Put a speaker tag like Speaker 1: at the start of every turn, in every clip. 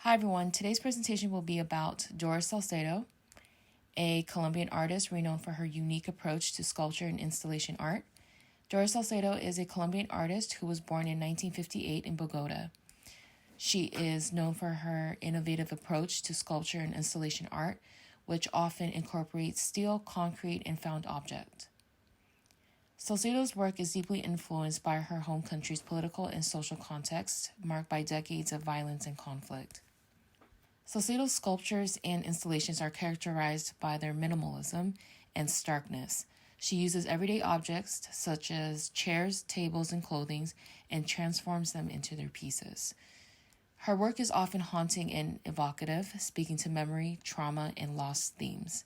Speaker 1: Hi everyone, today's presentation will be about Doris Salcedo, a Colombian artist renowned for her unique approach to sculpture and installation art. Doris Salcedo is a Colombian artist who was born in 1958 in Bogota. She is known for her innovative approach to sculpture and installation art, which often incorporates steel, concrete, and found object. Salcedo's work is deeply influenced by her home country's political and social context, marked by decades of violence and conflict. Salcedo's sculptures and installations are characterized by their minimalism and starkness. She uses everyday objects such as chairs, tables, and clothing and transforms them into their pieces. Her work is often haunting and evocative, speaking to memory, trauma, and loss themes.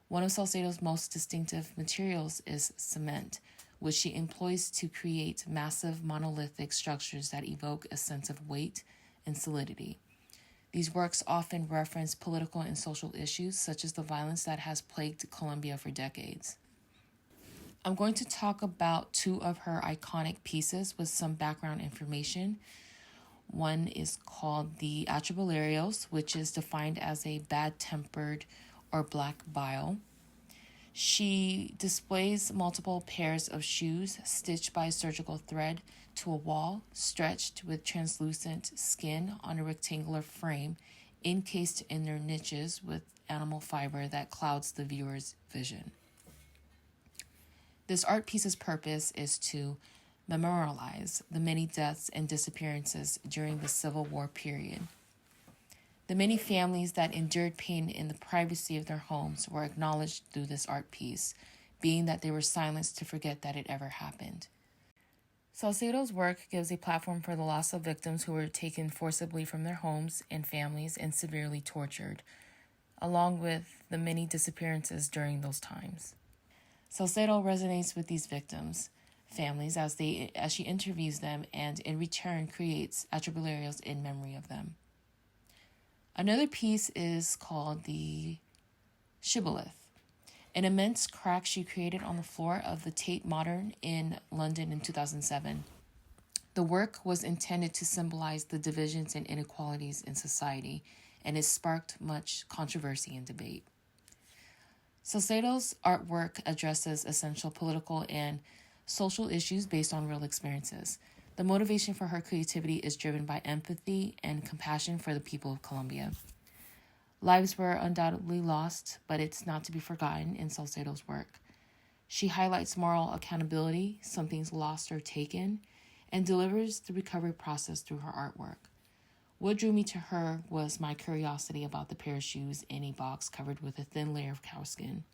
Speaker 1: One of Salcedo's most distinctive materials is cement, which she employs to create massive monolithic structures that evoke a sense of weight and solidity. These works often reference political and social issues, such as the violence that has plagued Colombia for decades. I'm going to talk about two of her iconic pieces with some background information. One is called the Atribularios, which is defined as a bad-tempered or black bile. She displays multiple pairs of shoes stitched by surgical thread to a wall, stretched with translucent skin on a rectangular frame, encased in their niches with animal fiber that clouds the viewer's vision. This art piece's purpose is to memorialize the many deaths and disappearances during the Civil War period. The many families that endured pain in the privacy of their homes were acknowledged through this art piece, being that they were silenced to forget that it ever happened. Salcedo's work gives a platform for the loss of victims who were taken forcibly from their homes and families and severely tortured, along with the many disappearances during those times. Salcedo resonates with these victims' families as she interviews them and in return creates atribularios in memory of them. Another piece is called the Shibboleth, an immense crack she created on the floor of the Tate Modern in London in 2007. The work was intended to symbolize the divisions and inequalities in society, and it sparked much controversy and debate. Salcedo's artwork addresses essential political and social issues based on real experiences. The motivation for her creativity is driven by empathy and compassion for the people of Colombia. Lives were undoubtedly lost, but it's not to be forgotten in Salcedo's work. She highlights moral accountability, something's lost or taken, and delivers the recovery process through her artwork. What drew me to her was my curiosity about the pair of shoes in a box covered with a thin layer of cow skin.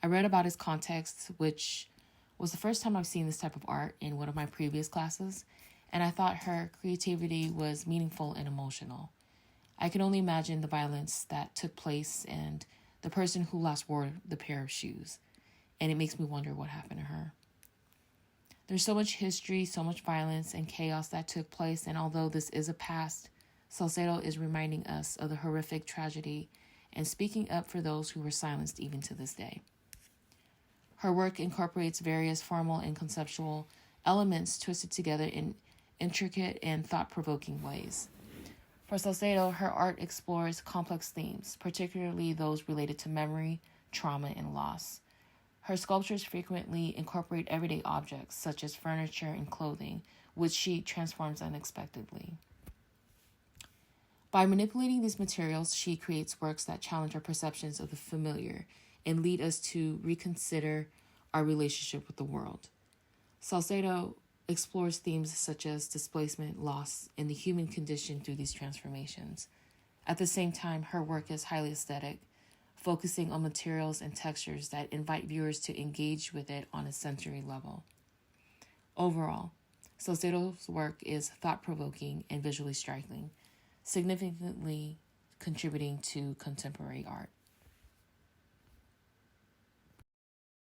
Speaker 1: I read about its context, which was the first time I've seen this type of art in one of my previous classes, and I thought her creativity was meaningful and emotional. I can only imagine the violence that took place and the person who last wore the pair of shoes, and it makes me wonder what happened to her. There's so much history, so much violence and chaos that took place, and although this is a past, Salcedo is reminding us of the horrific tragedy and speaking up for those who were silenced even to this day. Her work incorporates various formal and conceptual elements twisted together in intricate and thought-provoking ways. For Salcedo, her art explores complex themes, particularly those related to memory, trauma, and loss. Her sculptures frequently incorporate everyday objects, such as furniture and clothing, which she transforms unexpectedly. By manipulating these materials, she creates works that challenge our perceptions of the familiar and lead us to reconsider our relationship with the world. Salcedo explores themes such as displacement, loss, and the human condition through these transformations. At the same time, her work is highly aesthetic, focusing on materials and textures that invite viewers to engage with it on a sensory level. Overall, Salcedo's work is thought-provoking and visually striking, significantly contributing to contemporary art.